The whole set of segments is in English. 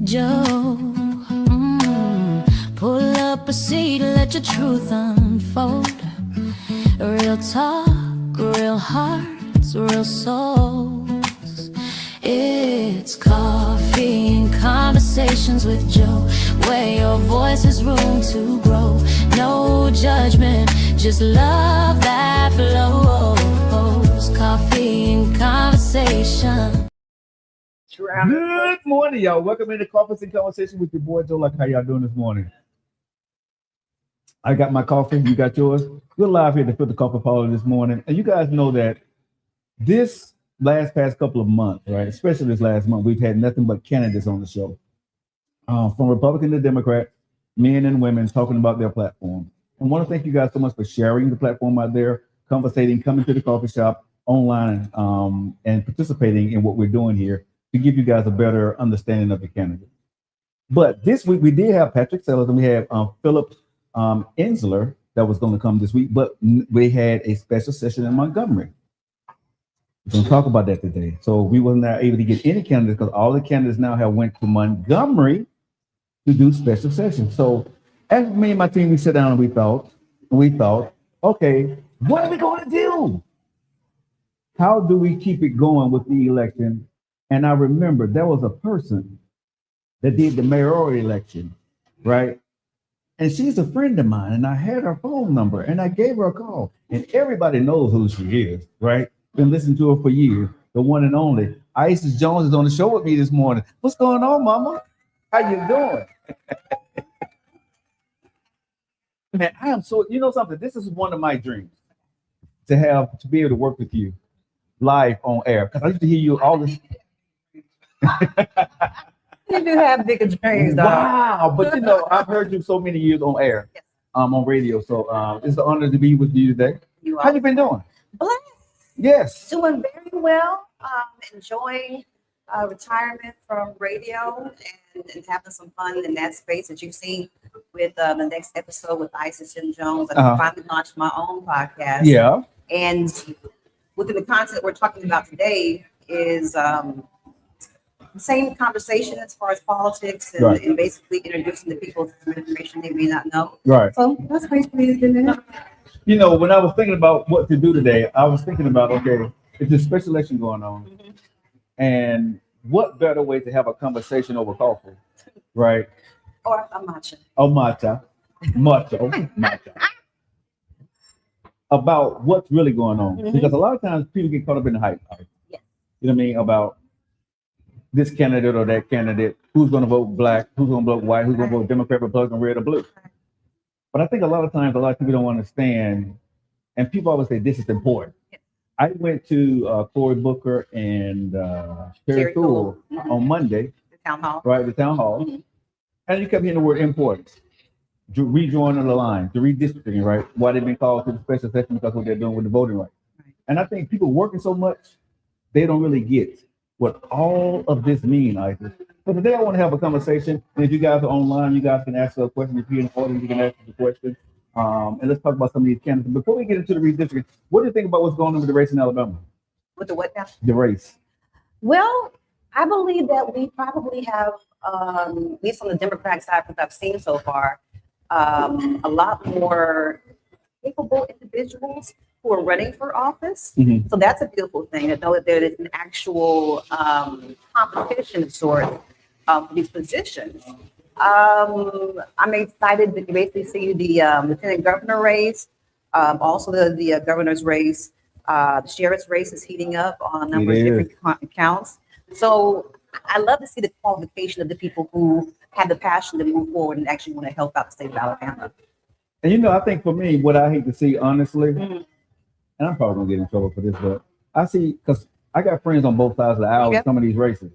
Joe, pull up a seat, let your truth unfold. Real talk, real hearts, real souls. It's coffee and conversations with Joe, where your voice has room to grow. No judgment, just love that flows. Coffee and conversation. Good morning, y'all. Welcome into Coffee and Conversation with your boy Joe Lockett. How y'all doing this morning? I got my coffee. You got yours. We're live here to Fill the Coffee Parlor this morning. And you guys know that this past couple of months, right, especially this last month, we've had nothing but candidates on the show. From Republican to Democrat, men and women talking about their platform. And I want to thank you guys so much for sharing the platform out there, conversating, coming to the coffee shop online, and participating in what we're doing here to give you guys a better understanding of the candidate. But this week we did have Patrick Sellers and we had Philip Ensler that was going to come this week, but we had a special session in Montgomery. We're going to talk about that today. So we wasn't able to get any candidates because all the candidates now have went to Montgomery to do special sessions. So as me and my team, we sat down and we thought, okay, what are we going to do? How do we keep it going with the election? And I remember there was a person that did the mayoral election, right? And she's a friend of mine, and I had her phone number, and I gave her a call. And everybody knows who she is, right? Been listening to her for years, the one and only. Isis Jones is on the show with me this morning. What's going on, Mama? How you doing? Man, I am so, you know something? This is one of my dreams, to be able to work with you live on air. Because I used to hear you all this. You do have bigger dreams, though. Wow, but you know, I've heard you so many years on air, on radio. So it's an honor to be with you today. How you been doing? Blessed. Yes. Doing very well. Enjoying retirement from radio and having some fun in that space that you see with the next episode with Isis and Jones. I finally launched my own podcast. Yeah. And within the content we're talking about today is same conversation as far as politics and basically introducing the people to some information they may not know. Right. So that's basically it. You know, when I was thinking about what to do today, I was thinking about, okay, it's a special election going on. Mm-hmm. And what better way to have a conversation over coffee, right? Or a matcha. Oh, matcha. About what's really going on. Mm-hmm. Because a lot of times people get caught up in the hype. Yeah. You know what I mean? About this candidate or that candidate, who's going to vote black, who's going to vote white, who's going to vote Democrat, Republican, red, or blue. But I think a lot of times, a lot of people don't understand, and people always say this is important. I went to Cory Booker and Terry Thule on Monday. The town hall. Right, the town hall. Mm-hmm. And you kept hearing the word important. Redrawing of the line, the redistricting, right? Why they've been called to the special session because of what they're doing with the voting rights. Right. And I think people working so much, they don't really get what all of this means, Isis. So today I want to have a conversation. And if you guys are online, you guys can ask a question. If you're in the audience, you can ask the question. And let's talk about some of these candidates. Before we get into the redistricting, what do you think about what's going on with the race in Alabama? With the what now? The race. Well, I believe that we probably have, at least on the Democratic side, what I've seen so far, a lot more capable individuals who are running for office. Mm-hmm. So that's a beautiful thing to know that there is an actual competition of sorts for these positions. I'm excited to basically see the lieutenant governor race, also the governor's race. The sheriff's race is heating up on a number of different counts. So I love to see the qualification of the people who have the passion to move forward and actually want to help out the state of Alabama. And you know, I think for me, what I hate to see, honestly, and I'm probably gonna get in trouble for this, but I see, because I got friends on both sides of the aisle in some of these races,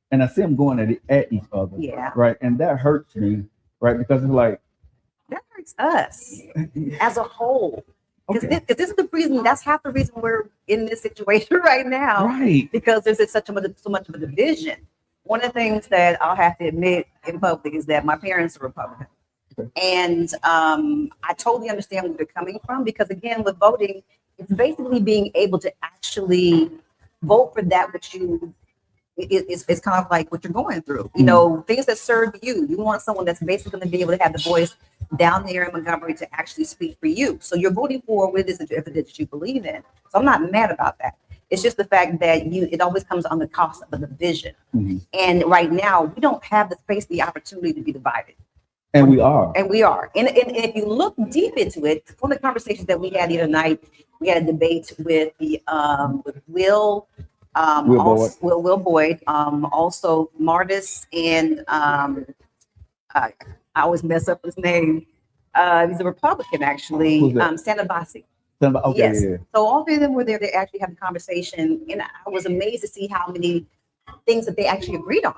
and I see them going at each other, right? And that hurts me, right? Because it's like that hurts us as a whole. Because this is the reason. That's half the reason we're in this situation right now, right? Because there's so much of a division. One of the things that I'll have to admit in public is that my parents are Republican. And I totally understand where they're coming from, because again, with voting, it's basically being able to actually vote for that which you it's kind of like what you're going through. You know, things that serve you. You want someone that's basically going to be able to have the voice down there in Montgomery to actually speak for you. So you're voting for what it is that you believe in. So I'm not mad about that. It's just the fact that it always comes on the cost of the division. And right now, we don't have the space, the opportunity to be divided. And we are. And we are. And if you look deep into it, one of the conversations that we had the other night, we had a debate with the with Will Boyd, also Martis, and I always mess up his name. He's a Republican, actually. Santabasi. Okay, yes. Yeah. So all three of them were there to actually have a conversation, and I was amazed to see how many things that they actually agreed on.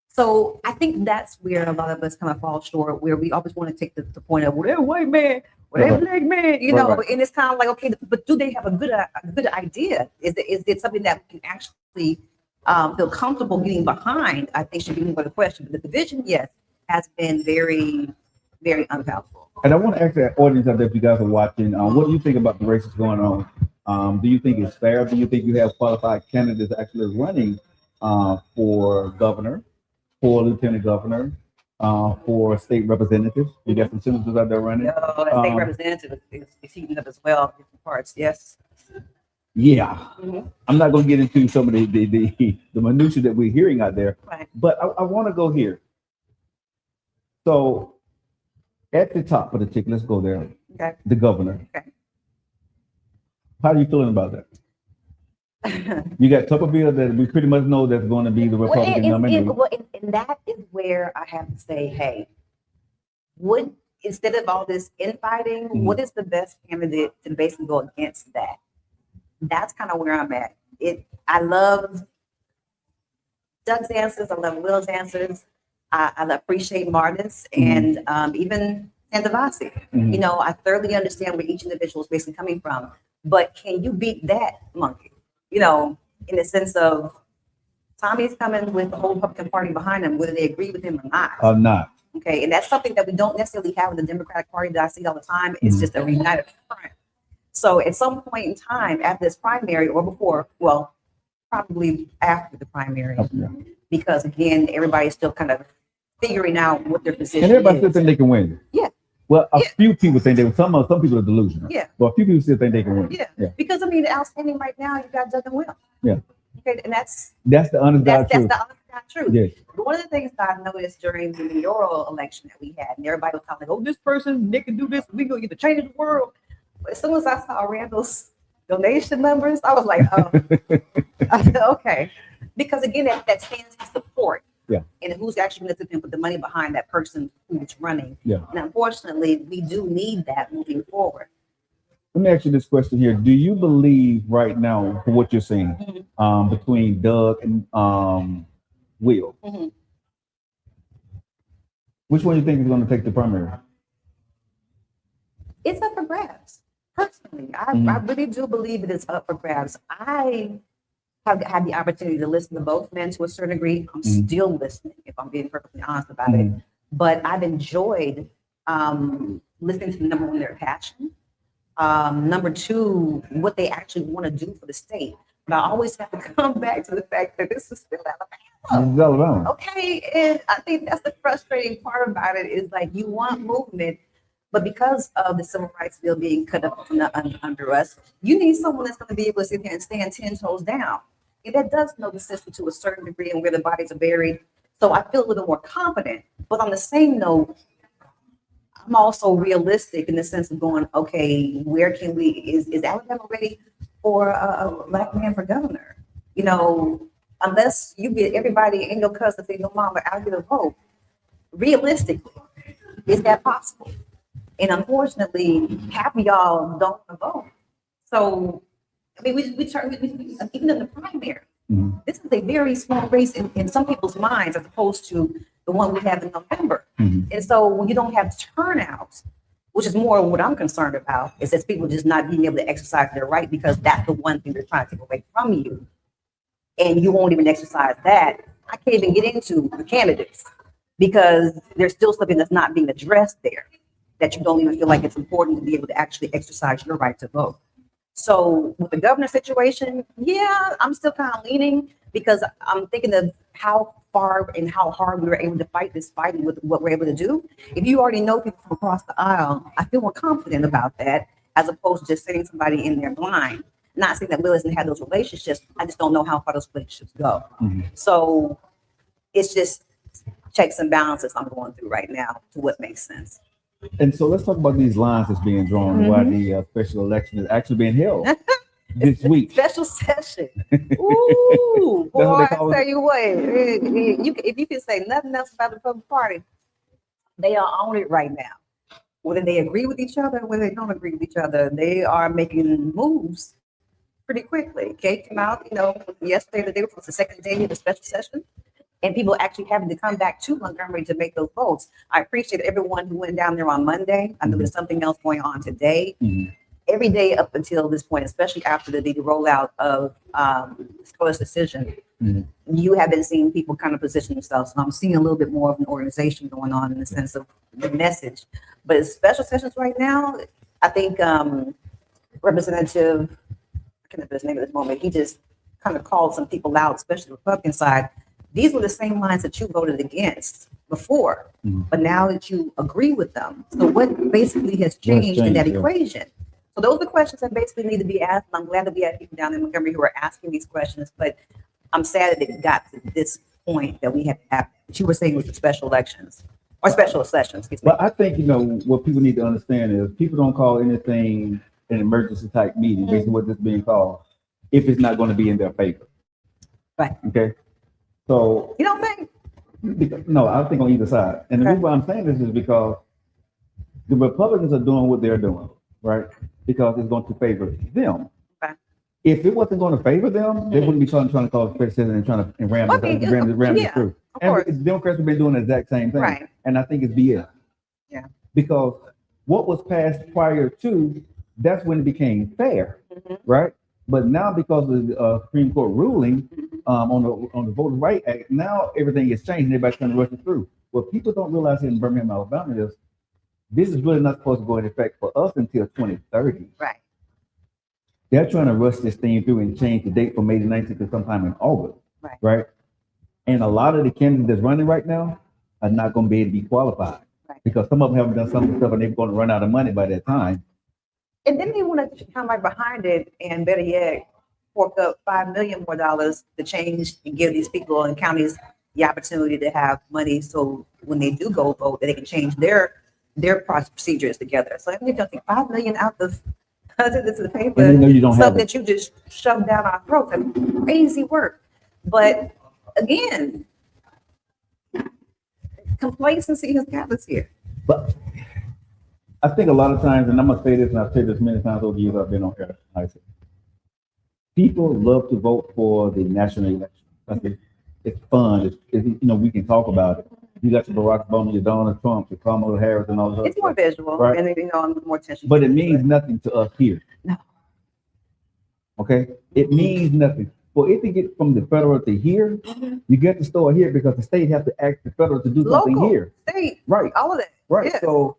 So I think that's where a lot of us kind of fall short, where we always want to take the point of, well, they're white man, well, they're black man, you know, and it's kind of like, okay, but do they have a good idea? Is it something that we can actually feel comfortable getting behind? I think should be more the question. But the division, yes, has been very, very unpalatable. And I want to ask the audience out there, if you guys are watching, what do you think about the races going on? Do you think it's fair? Do you think you have qualified candidates actually running for governor, for lieutenant governor, for state representatives? You got some senators out there running? No, state representative is heating up as well, different parts, yes. Yeah. I'm not going to get into some of the minutiae that we're hearing out there, but I want to go here. So at the top of the ticket, let's go there. Okay. The governor. Okay. How are you feeling about that? You got Tuberville that we pretty much know that's going to be the Republican nominee. And that is where I have to say, hey, instead of all this infighting, what is the best candidate to basically go against that? That's kind of where I'm at. I love Doug's answers. I love Will's answers. I appreciate Martin's and even Santabasi. You know, I thoroughly understand where each individual is basically coming from. But can you beat that monkey? You know, in the sense of Tommy's coming with the whole Republican Party behind him, whether they agree with him or not. Or not. Okay, and that's something that we don't necessarily have in the Democratic Party that I see all the time. It's just a united front. So at some point in time, after this primary or before, well, probably after the primary, because again, everybody's still kind of figuring out what their position is. And everybody still think they can win. Yeah. Well, a few people think some people are delusional. Yeah. But a few people still think they can win. Yeah. Because I mean, outstanding right now, you got Doug and Will. Yeah. Okay, and that's the honest God truth. That's the honest God truth. Yes. But one of the things that I noticed during the mayoral election that we had, and everybody was kind of like, oh, this person, they can do this, we gonna get to change the world. But as soon as I saw Randall's donation numbers, I was like, oh, I said, okay. Because again, that stands to support. Yeah. And who's actually going to put the money behind that person who's running. Yeah. And unfortunately, we do need that moving forward. Let me ask you this question here. Do you believe right now, for what you're saying, between Doug and Will, which one do you think is going to take the primary? It's up for grabs. Personally, I really do believe it is up for grabs. I have had the opportunity to listen to both men to a certain degree. I'm still listening, if I'm being perfectly honest about it. But I've enjoyed listening to number one, their passion. Number two, what they actually want to do for the state. But I always have to come back to the fact that this is still Alabama. It's Alabama. Okay, and I think that's the frustrating part about it is like you want movement, but because of the civil rights bill being cut up under us, you need someone that's going to be able to sit there and stand 10 toes down. And that does know the system to a certain degree and where the bodies are buried. So I feel a little more confident. But on the same note, I'm also realistic in the sense of going, okay, where can we, is Alabama ready for a black man for governor? You know, unless you get everybody and your cousin and your mama out here to vote, realistically, is that possible? And unfortunately, half of y'all don't want to vote. So, I mean, we even in the primary, this is a very small race in some people's minds as opposed to the one we have in November. And so when you don't have turnouts, which is more what I'm concerned about, is that people just not being able to exercise their right because that's the one thing they're trying to take away from you. And you won't even exercise that. I can't even get into the candidates because there's still something that's not being addressed there that you don't even feel like it's important to be able to actually exercise your right to vote. So with the governor situation, yeah, I'm still kind of leaning because I'm thinking of how far and how hard we were able to fight this fight and with what we're able to do. If you already know people from across the aisle, I feel more confident about that as opposed to just sending somebody in there blind. Not saying that Will doesn't have those relationships. I just don't know how far those relationships go. So it's just checks and balances I'm going through right now to what makes sense. And so let's talk about these lines that's being drawn and why the special election is actually being held this week. Special session. Ooh, boy, I call tell it. you what, if you can say nothing else about the Republican Party, they are on it right now. Whether they agree with each other, whether they don't agree with each other, they are making moves pretty quickly. Kate came out, yesterday, the day before, the second day of the special session, and people actually having to come back to Montgomery to make those votes. I appreciate everyone who went down there on Monday. I know there's something else going on today. Every day up until this point, especially after the rollout of Scholar's decision, you have been seeing people kind of position themselves. So I'm seeing a little bit more of an organization going on in the sense of the message. But it's special sessions right now, I think Representative, I can't remember his name at this moment, he just kind of called some people out, especially the Republican side. These were the same lines that you voted against before, but now that you agree with them. So what basically has changed in that equation? So those are the questions that basically need to be asked. I'm glad that we have people down in Montgomery who are asking these questions, but I'm sad that it got to this point that we have what you were saying was the special elections or special sessions. Excuse me. Well, I think, what people need to understand is people don't call anything an emergency type meeting, basically what this being called, if it's not going to be in their favor. Right. Okay. So You don't think? no, I think on either side. And the reason why I'm saying this is because the Republicans are doing what they're doing, right? Because it's going to favor them. Okay. If it wasn't going to favor them, they wouldn't be trying to call the president and trying to ram this through. And the Democrats have been doing the exact same thing. Right. And I think it's BS. Yeah. Because what was passed prior to, that's when it became fair, right? But now because of the Supreme Court ruling on the Voting Rights Act, now everything is changed and everybody's trying to rush it through. What people don't realize here in Birmingham, Alabama is this is really not supposed to go into effect for us until 2030. Right. They're trying to rush this thing through and change the date from May the 19th to sometime in August. Right. And a lot of the candidates that's running right now are not going to be able to be qualified because some of them haven't done some of the stuff and they're going to run out of money by that time. And then they want to come right behind it and better yet, fork up $5 million more to change and give these people in counties the opportunity to have money. So when they do go vote, that they can change their procedures together. So I think $5 million out of the paper, and you don't stuff have that you just shoved down our throats. I mean, crazy work. But again, complacency has got us here. But I think a lot of times, and I'm gonna say this, and I've said this many times over the years I've been on here. I say, people love to vote for the national election. I think it's fun. We can talk about it. You got your Barack Obama, your Donald Trump, your Kamala Harris, and all that. It's more visual, right? And I'm more attention. But it means nothing to us here. No. Okay, it means nothing. For it to get from the federal to here, you get to start here because the state has to ask the federal to do something Local, here. State, right? All of that, right? Yes. So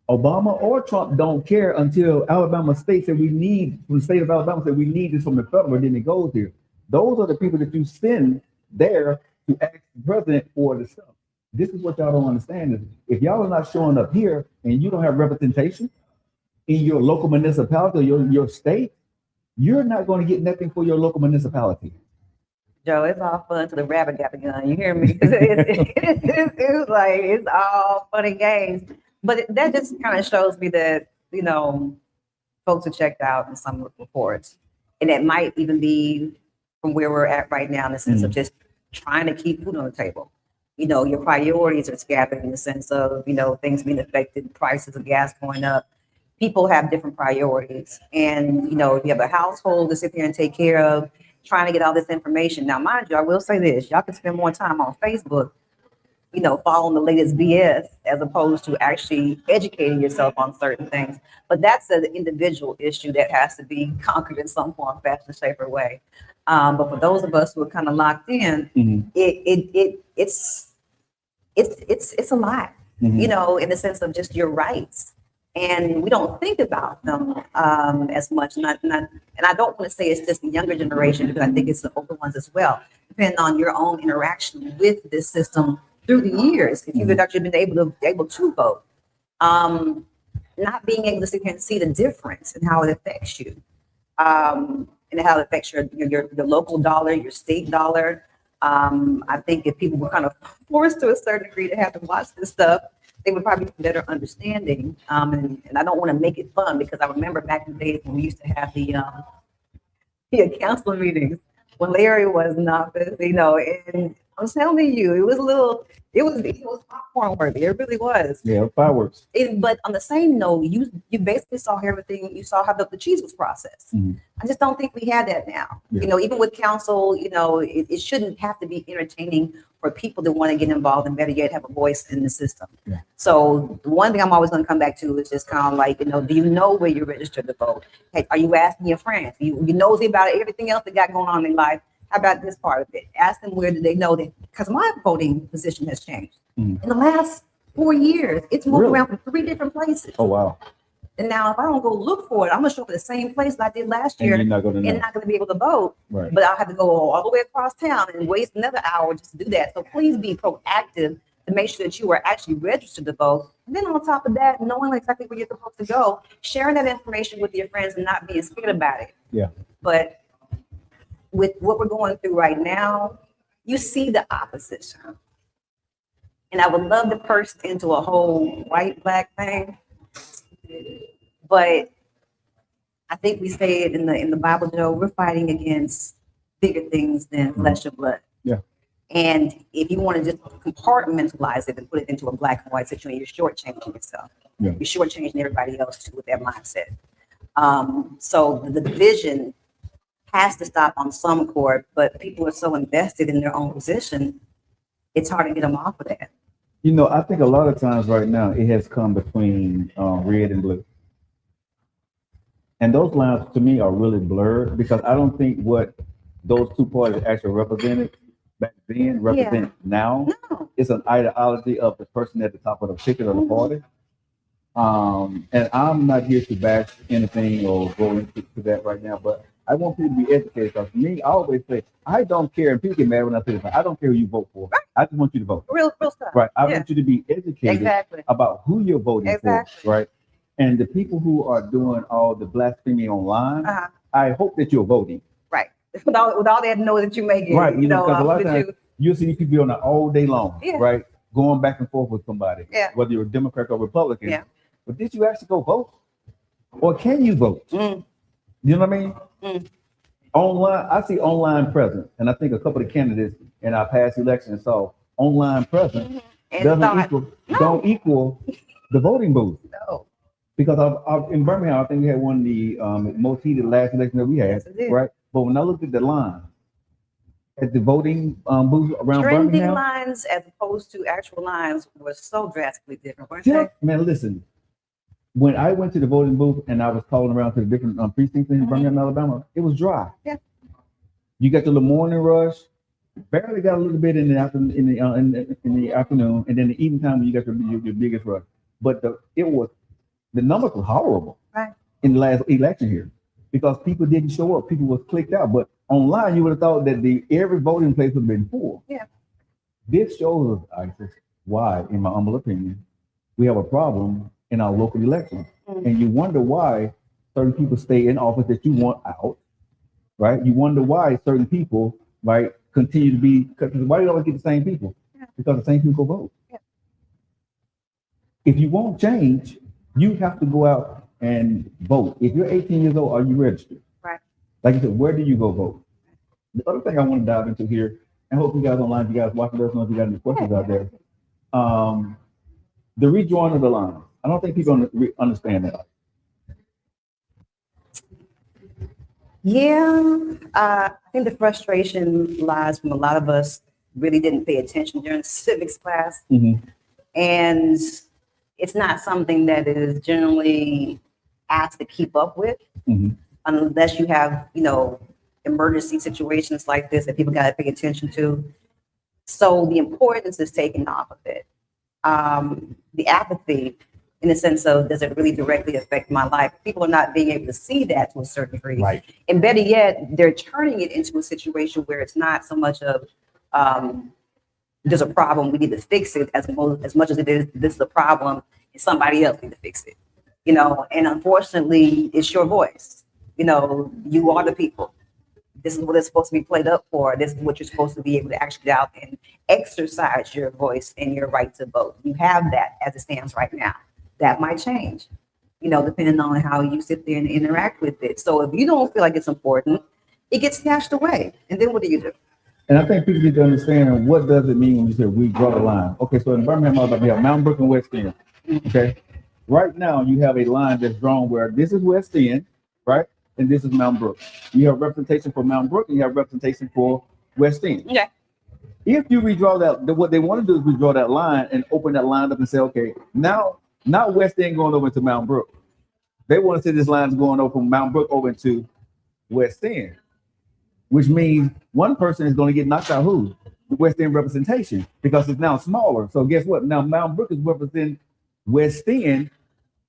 Obama or Trump don't care until Alabama state said from the state of Alabama said we need this from the federal, then it goes here. Those are the people that you send there to ask the president for the stuff. This is what y'all don't understand is if y'all are not showing up here and you don't have representation in your local municipality or your state, you're not going to get nothing for your local municipality. Joe, it's all fun to the rabbit got the gun. You hear me? It's like it's all fun and games. But that just kind of shows me that, folks are checked out in some reports. And it might even be from where we're at right now in the sense of just trying to keep food on the table. Your priorities are scattered in the sense of, things being affected, prices of gas going up. People have different priorities. And, you have a household to sit there and take care of, trying to get all this information. Now, mind you, I will say this, y'all can spend more time on Facebook, following the latest BS as opposed to actually educating yourself on certain things. But that's an individual issue that has to be conquered in some form, fashion, shape, or way. But for those of us who are kind of locked in, it's a lot, in the sense of just your rights. and we don't think about them as much. And I don't want to say it's just the younger generation, because I think it's the older ones as well, depending on your own interaction with this system through the years. If you've actually been able to vote, not being able to sit here and see the difference in how it affects you, and how it affects your local dollar, your state dollar. I think if people were kind of forced to a certain degree to have to watch this stuff, they would probably have a better understanding. And I don't want to make it fun, because I remember back in the days when we used to have the council meetings when Larry was in office, and I'm telling you, it was popcorn worthy. It really was. Yeah, fireworks. But on the same note, you basically saw everything. You saw how the cheese was processed. Mhm. I just don't think we have that now. Yeah. Even with council, it shouldn't have to be entertaining for people that want to get involved, and better yet, have a voice in the system. Yeah. So the one thing I'm always going to come back to is just kind of like, do you know where you're registered to vote? Hey, are you asking your friends? You nosy about everything else that got going on in life? How about this part of it? Ask them where do they know that, because my voting position has changed. In the last 4 years. It's moved Really? around from 3 different places. Oh, wow. And now if I don't go look for it, I'm gonna show up at the same place that I did last And year you're not going to know. and not gonna be able to vote. Right. But I'll have to go all the way across town and waste another hour just to do that. So please be proactive to make sure that you are actually registered to vote. And then on top of that, knowing exactly where you're supposed to go, sharing that information with your friends and not being scared about it. Yeah. But with what we're going through right now, you see the opposition. And I would love to burst into a whole white-black thing, but I think we say it in the Bible, Joe, we're fighting against bigger things than flesh and blood. Yeah. And if you want to just compartmentalize it and put it into a black and white situation, you're shortchanging yourself. Yeah. You're shortchanging everybody else too with their mindset. So the division has to stop on some court, but people are so invested in their own position, it's hard to get them off of that. I think a lot of times right now it has come between red and blue. And those lines to me are really blurred, because I don't think what those two parties actually represented back then represent now. No. It's an ideology of the person at the top of the ticket of the party. And I'm not here to bash anything or go into that right now, but I want people to be educated. Because for me, I always say, I don't care. And people get mad when I say this. I don't care who you vote for. I just want you to vote. Real stuff. Right. I want you to be educated Exactly. about who you're voting for. Right. And the people who are doing all the blasphemy online, I hope that you're voting. Right. With all that noise that you're making. Right. Because a lot of times you'll see these people on it all day long. Yeah. Right. Going back and forth with somebody. Yeah. Whether you're a Democrat or Republican. Yeah. But did you actually go vote? Or can you vote? You know what I mean? Online, I see online presence, and I think a couple of candidates in our past elections saw online presence don't equal the voting booth. No. Because in Birmingham, I think we had one of the most heated last election that we had, right? But when I looked at the line at the voting booth around Trending Birmingham, lines as opposed to actual lines were so drastically different, weren't they? yeah, man, listen. When I went to the voting booth and I was calling around to the different precincts in Birmingham, Alabama, it was dry. Yeah. You got the little morning rush, barely got a little bit in the afternoon, in the afternoon, and then the evening time when you got your biggest rush. But the numbers were horrible in the last election here, because people didn't show up. People was clicked out. But online, you would have thought that every voting place would have been full. Yeah. This shows us, Isis, why, in my humble opinion, we have a problem in our local elections. And you wonder why certain people stay in office that you want out, right? You wonder why certain people, right, continue to be, why do you always get the same people? Yeah. Because the same people vote. Yeah. If you want change, you have to go out and vote. If you're 18 years old, are you registered? Right. Like I said, where do you go vote? The other thing I want to dive into here, and hope you guys online, you guys watching, let us know if you got any questions out there. The rejoin of the line. I don't think people understand that. Yeah, I think the frustration lies from a lot of us really didn't pay attention during civics class. And it's not something that is generally asked to keep up with unless you have, emergency situations like this that people got to pay attention to. So the importance is taken off of it. The apathy in the sense of, does it really directly affect my life? People are not being able to see that to a certain degree. Right. And better yet, they're turning it into a situation where it's not so much of, there's a problem, we need to fix it, as much as it is, this is a problem and somebody else need to fix it. And unfortunately, it's your voice. You are the people. This is what it's supposed to be played up for. This is what you're supposed to be able to actually get out and exercise your voice and your right to vote. You have that as it stands right now. That might change, depending on how you sit there and interact with it. So if you don't feel like it's important, it gets snatched away. And then what do you do? And I think people need to understand, what does it mean when you say we draw the line? Okay, so in Birmingham, we have Mountain Brook and West End. Okay, right now you have a line that's drawn where this is West End, right, and this is Mountain Brook. You have representation for Mountain Brook and you have representation for West End. Okay. If you redraw that, what they want to do is redraw that line and open that line up and say, okay, now not West End going over into Mountain Brook. They want to see this line going over from Mountain Brook over into West End, which means one person is going to get knocked out. Who? The West End representation, because it's now smaller. So guess what? Now Mountain Brook is representing West End,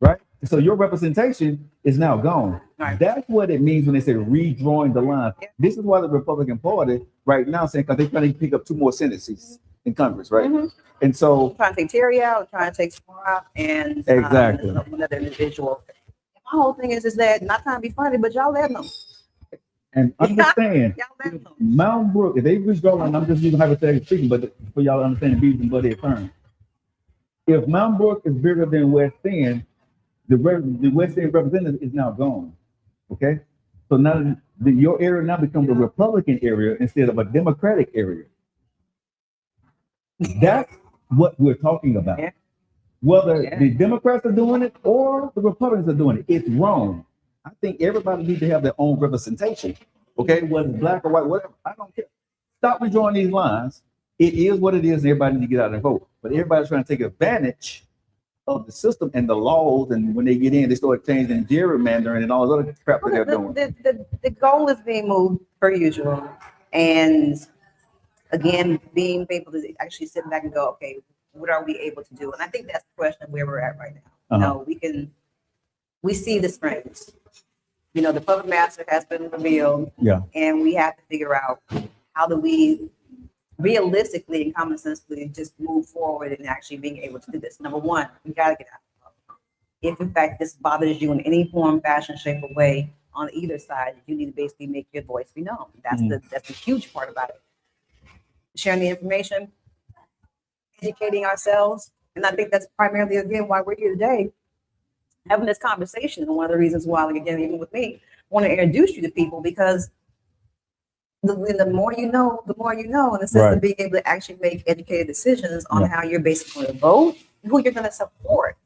right? So your representation is now gone. Right. That's what it means when they say redrawing the line. Yeah. This is why the Republican Party right now saying, because they're trying to pick up 2 more sentences in Congress, right? Mm-hmm. And so trying to take Terry out, trying to take Smart out, and exactly another individual. My whole thing is that not trying to be funny, but y'all let them. And understand, Mountain Brook, if they redraw line, I'm just using hypothetically speaking, but for y'all to understand the beads and bloody terms. If Mountain Brook is bigger than West End, the West End representative is now gone. Okay, so now your area now becomes a Republican area instead of a Democratic area. That's what we're talking about. Yeah. Whether the Democrats are doing it or the Republicans are doing it, it's wrong. I think everybody needs to have their own representation. Okay, whether it's black or white, whatever, I don't care. Stop redrawing these lines. It is what it is, and everybody needs to get out and vote. But everybody's trying to take advantage of the system and the laws, and when they get in, they start changing gerrymandering and all this other crap that they're doing. The goal is being moved per usual, and again, being able to actually sit back and go, okay, what are we able to do? And I think that's the question of where we're at right now. We see the strengths. The puppet master has been revealed, and we have to figure out how do we realistically and common sensely just move forward and actually being able to do this. Number one, we got to get out. If in fact this bothers you in any form, fashion, shape, or way on either side, you need to basically make your voice be known. That's the huge part about it. Sharing the information, educating ourselves, and I think that's primarily again why we're here today, having this conversation. And one of the reasons why, like again, even with me, I want to introduce you to people, because the more you know, the more you know, in the sense of being able to actually make educated decisions on how you're basically going to vote, who you're going to support.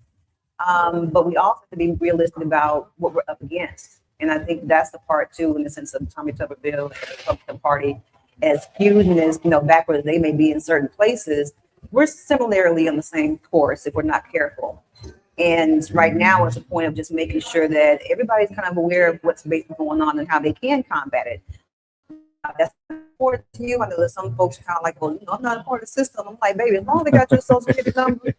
But we also have to be realistic about what we're up against. And I think that's the part too, in the sense of Tommy Tuberville and the Republican Party, as huge and as backward as they may be in certain places, we're similarly on the same course if we're not careful. And right now it's a point of just making sure that everybody's kind of aware of what's basically going on and how they can combat it. That's important to you. I know that some folks are kind of like, well, I'm not a part of the system. I'm like, baby, as long as they got your social security number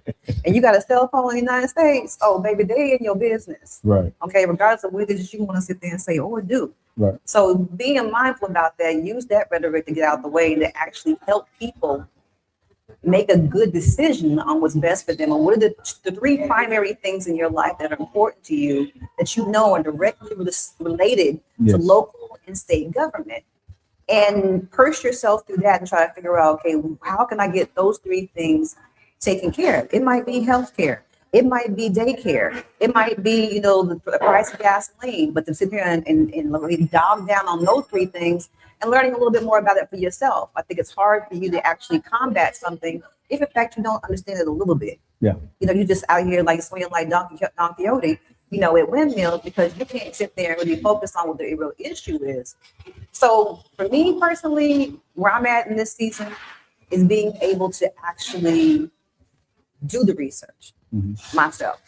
and you got a cell phone in the United States, oh, baby, they in your business. Right. Okay, regardless of what it is you want to sit there and say or do. Right. So being mindful about that, use that rhetoric to get out of the way to actually help people make a good decision on what's best for them, and what are the 3 primary things in your life that are important to you that are directly related to local and state government. And purse yourself through that and try to figure out, okay, how can I get those 3 things taken care of? It might be healthcare. It might be daycare. It might be, the price of gasoline. But to sit here and really dive down on those 3 things and learning a little bit more about it for yourself. I think it's hard for you to actually combat something if, in fact, you don't understand it a little bit. Yeah. You're just out here like swinging like Don Quixote, at windmills, because you can't sit there and really focus on what the real issue is. So for me personally, where I'm at in this season is being able to actually do the research myself,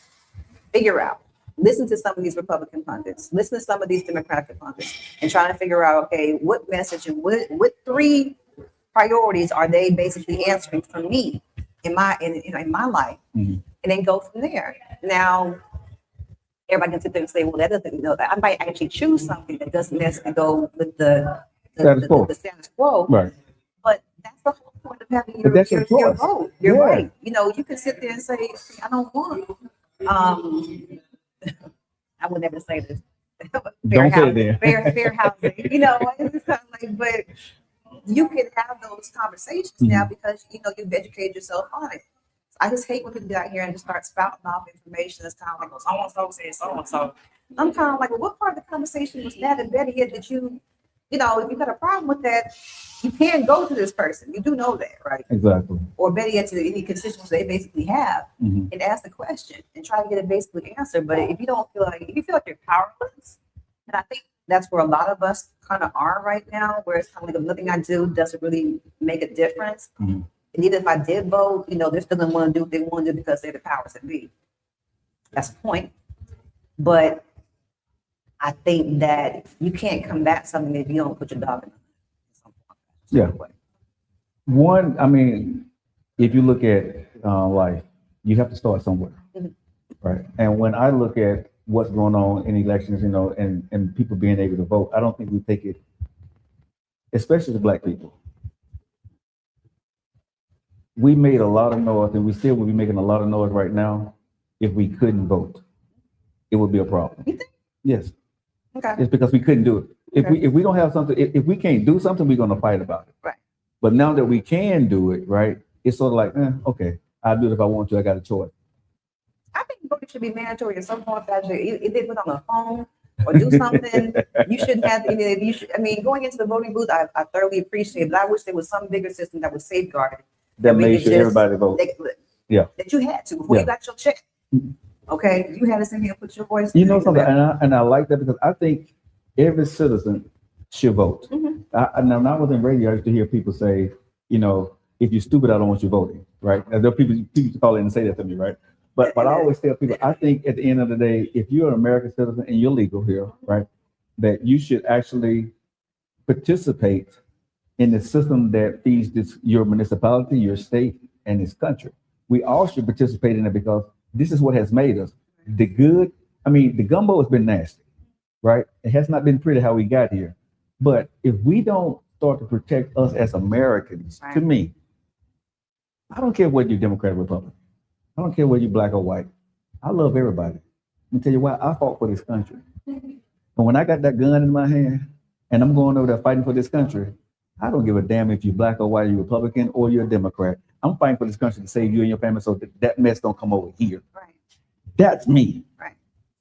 figure out, listen to some of these Republican pundits, listen to some of these Democratic pundits, and trying to figure out, okay, what message and what 3 priorities are they basically answering for me in my life, and then go from there. now everybody can sit there and say, well, that doesn't know that. I might actually choose something that doesn't necessarily go with the status quo. Right. But that's the whole point of having But that's your your choice. vote. You're Yeah. right. You know, you can sit there and say, I don't want I would never say this. Don't say it then. Fair housing. You know, it's kind of like, but you can have those conversations now because you know you've educated yourself on it. I just hate when people get out here and just start spouting off information that's kind of like, well, so-and-so said so-and-so. I'm kind of like, well, what part of the conversation was that? And better yet, did you know, if you got a problem with that, you can go to this person. You do know that, right? Exactly. Or better yet, to any constituents they basically have and ask the question and try to get a basic answer. But if you feel like you're powerless, and I think that's where a lot of us kind of are right now, where it's kind of like nothing I do doesn't really make a difference. And even if I did vote, you know, they're still gonna want to do what they want to do because they're the powers that be. That's the point. But I think that you can't combat something if you don't put your dog in it. Yeah. One, I mean, if you look at life, you have to start somewhere, right? And when I look at what's going on in elections, you know, and people being able to vote, I don't think we take it, especially the Black people. We made a lot of noise, and we still would be making a lot of noise right now if we couldn't vote. It would be a problem. You think? Yes. Okay. It's because we couldn't do it. If we don't have something, if we can't do something, we're going to fight about it. Right. But now that we can do it, right? It's sort of like, okay, I'll do it if I want to. I got a choice. I think voting should be mandatory at some point. If they put on the phone or do something, you shouldn't have to. You should. I mean, going into the voting booth, I thoroughly appreciate it. But I wish there was some bigger system that would safeguard it. That made sure everybody vote. That you had to before you got your check. Okay, you had to sit here and put your voice. You know something, and I like that because I think every citizen should vote. Now, when I was in radio, I used to hear people say, you know, if you're stupid, I don't want you voting, right? And there are people call in and say that to me, right? But I always tell people, I think at the end of the day, if you're an American citizen and you're legal here, right, that you should actually participate in the system that feeds your municipality, your state, and this country. We all should participate in it because this is what has made us. The gumbo has been nasty, right? It has not been pretty how we got here. But if we don't start to protect us as Americans, right. To me, I don't care whether you're Democrat or Republican. I don't care whether you're Black or white. I love everybody. Let me tell you why. I fought for this country. And when I got that gun in my hand and I'm going over there fighting for this country, I don't give a damn if you're Black or white, you're Republican or you're a Democrat. I'm fighting for this country to save you and your family so that mess don't come over here. Right. That's me. Right.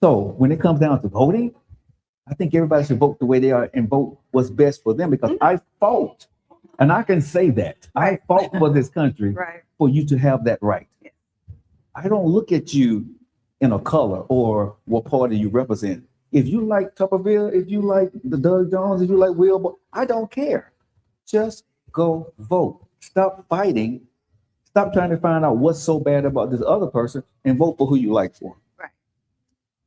So when it comes down to voting, I think everybody should vote the way they are and vote what's best for them because I fought, and I can say that. Right. I fought for this country for you to have that right. Yeah. I don't look at you in a color or what party you represent. If you like Tupperville, if you like the Doug Jones, if you like Wilbur, I don't care. Just go vote. Stop fighting. Stop trying to find out what's so bad about this other person and vote for who you like for. Right.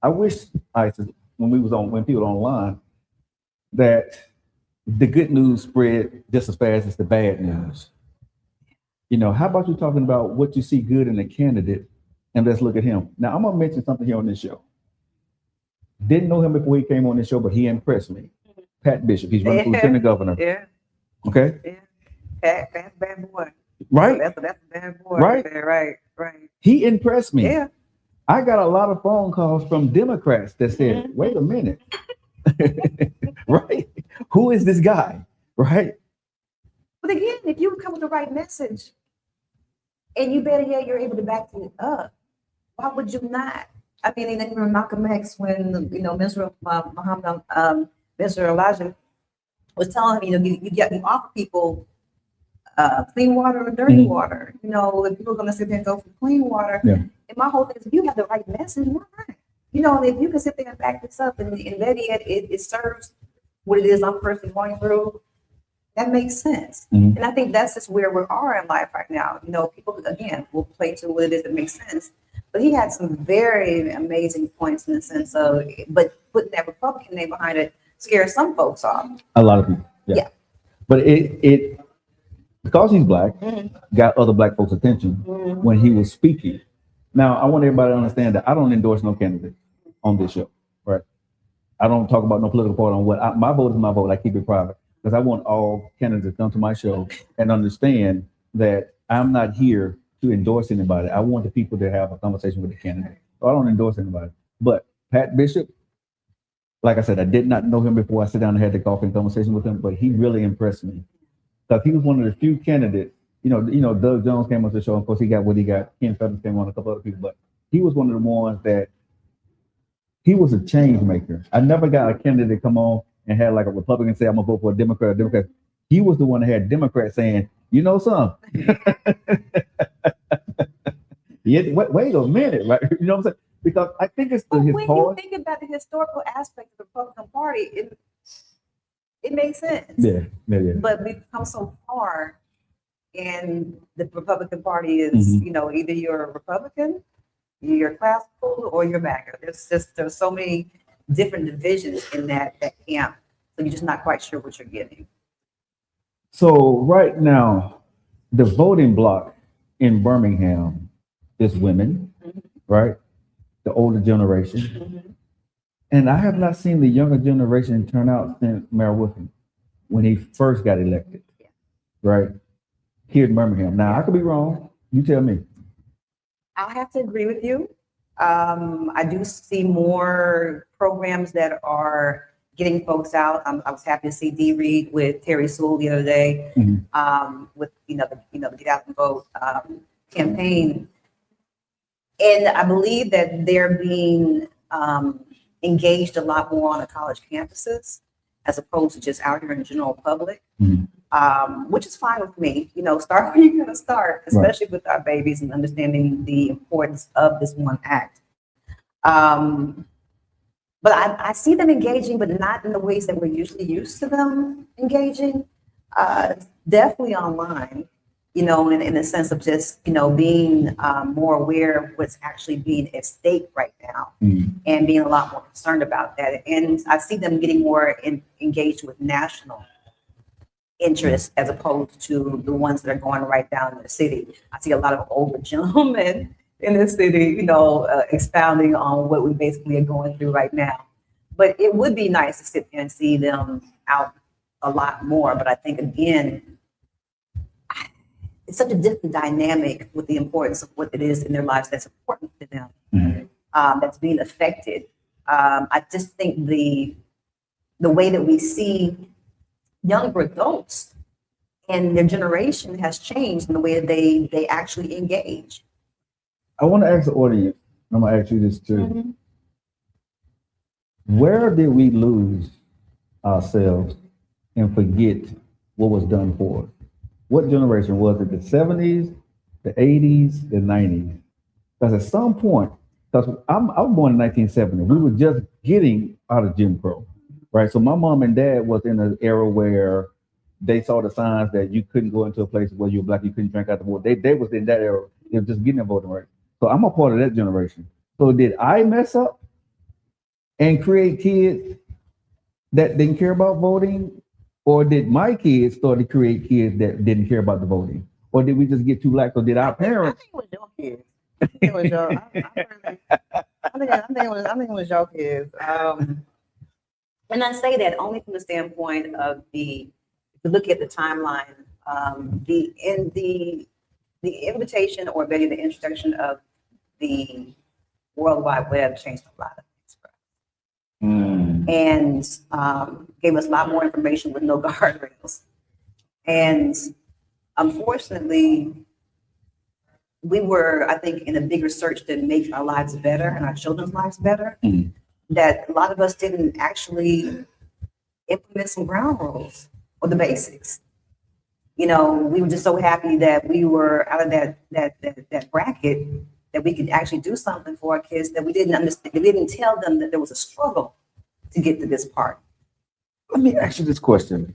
I wish when people were online that the good news spread just as fast as the bad news. You know, how about you talking about what you see good in a candidate and let's look at him. Now I'm gonna mention something here on this show. Didn't know him before he came on this show, but he impressed me. Pat Bishop, he's running for lieutenant governor. Yeah. Okay. Yeah. Pat's bad boy. Right. That's a bad boy. Right. Right. Right. He impressed me. Yeah. I got a lot of phone calls from Democrats that said, wait a minute. Right? Who is this guy? Right? But again, if you come with the right message and you better yet you're able to back it up, why would you not? I mean, even Malcolm X, when Mr. Muhammad, Mr. Elijah was telling him, you offer people clean water or dirty water. You know, if people are going to sit there and go for clean water, and my whole thing is, if you have the right message, why not? You know, if you can sit there and back this up, and that it serves what it is I'm personally going through, that makes sense. And I think that's just where we are in life right now. You know, people again will play to what it is that makes sense. But he had some very amazing points in the sense of, but putting that Republican name behind it scares some folks off. A lot of people. Yeah. But it because he's Black, got other Black folks' attention when he was speaking. Now, I want everybody to understand that I don't endorse no candidate on this show, right? I don't talk about no political party on my vote is my vote. I keep it private because I want all candidates to come to my show and understand that I'm not here to endorse anybody. I want the people to have a conversation with the candidate. So I don't endorse anybody. But Pat Bishop, like I said, I did not know him before I sat down and had the coffee and conversation with him, but he really impressed me because he was one of the few candidates. Doug Jones came on the show. Of course, he got what he got. Ken Feathers came on, a couple other people, but he was one of the ones that he was a change maker. I never got a candidate come on and had like a Republican say, I'm gonna vote for a Democrat. He was the one that had Democrats saying, you know something. Wait a minute, right? You know what I'm saying? Because I think it's when you think about the historical aspect of the Republican Party, it makes sense. Yeah. But we've come so far, and the Republican Party is, either you're a Republican, you're classical, or you're MAGA. There's so many different divisions in that camp, so you're just not quite sure what you're getting. So right now, the voting bloc in Birmingham is women, right? The older generation. And I have not seen the younger generation turn out since Mayor Wilson when he first got elected, right? Here in Birmingham. Now, I could be wrong. You tell me. I'll have to agree with you. I do see more programs that are getting folks out. I was happy to see Dee Reed with Terry Sewell the other day, with the Get Out and Vote campaign. And I believe that they're being engaged a lot more on the college campuses as opposed to just out here in the general public, which is fine with me. Start where you're going to start, especially with our babies and understanding the importance of this one act. But I see them engaging, but not in the ways that we're usually used to them engaging. Definitely online, in the sense of just, being more aware of what's actually being at stake right now and being a lot more concerned about that. And I see them getting more engaged with national interests as opposed to the ones that are going right down in the city. I see a lot of older gentlemen in the city, expounding on what we basically are going through right now. But it would be nice to sit there and see them out a lot more. But I think, again, it's such a different dynamic with the importance of what it is in their lives that's important to them, that's being affected. I just think the way that we see younger adults and their generation has changed in the way that they actually engage. I want to ask the audience, I'm going to ask you this too. Where did we lose ourselves and forget what was done for us? What generation was it? The 70s, the 80s, the 90s? Because at some point, because I was born in 1970, we were just getting out of Jim Crow, right? So my mom and dad was in an era where they saw the signs that you couldn't go into a place where you were black, you couldn't drink out the water. They was in that era. They were just getting a voting right. So I'm a part of that generation. So did I mess up and create kids that didn't care about voting? Or did my kids start to create kids that didn't care about the voting? Or did we just get too lax? Or did our parents? I think it was your kids. I think it was your kids. And I say that only from the standpoint of if you look at the timeline, the invitation, or maybe the introduction of the World Wide Web changed a lot of things for us. And gave us a lot more information with no guardrails. And unfortunately, we were, I think, in a bigger search to make our lives better and our children's lives better, that a lot of us didn't actually implement some ground rules or the basics. We were just so happy that we were out of that bracket, that we could actually do something for our kids, that we didn't understand. We didn't tell them that there was a struggle to get to this part. Let me ask you this question.